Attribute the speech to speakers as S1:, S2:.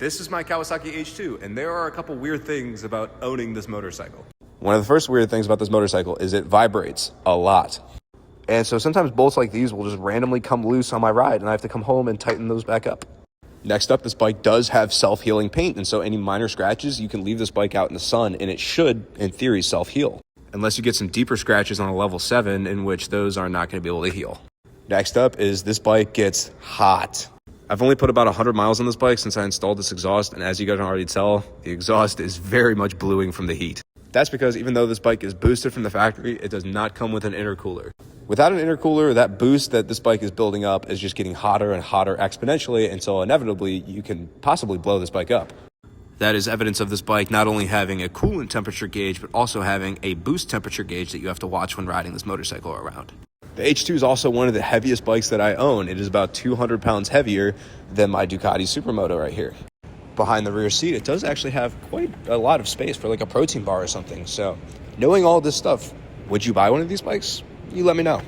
S1: This is my Kawasaki H2, and there are a couple weird things about owning this motorcycle. One of the first weird things about this motorcycle is it vibrates a lot. And so sometimes bolts like these will just randomly come loose on my ride, and I have to come home and tighten those back up. Next up, this bike does have self-healing paint, and so any minor scratches, you can leave this bike out in the sun, and it should, in theory, self-heal. Unless you get some deeper scratches on a level 7, in which those are not going to be able to heal. Next up is this bike gets hot. I've only put about 100 miles on this bike since I installed this exhaust, and as you guys can already tell, the exhaust is very much bluing from the heat. That's because even though this bike is boosted from the factory, it does not come with an intercooler. Without an intercooler, that boost that this bike is building up is just getting hotter and hotter exponentially until inevitably you can possibly blow this bike up. That is evidence of this bike not only having a coolant temperature gauge, but also having a boost temperature gauge that you have to watch when riding this motorcycle around. The H2 is also one of the heaviest bikes that I own. It is about 200 pounds heavier than my Ducati Supermoto right here. Behind the rear seat, it does actually have quite a lot of space for like a protein bar or something. So knowing all this stuff, would you buy one of these bikes? You let me know.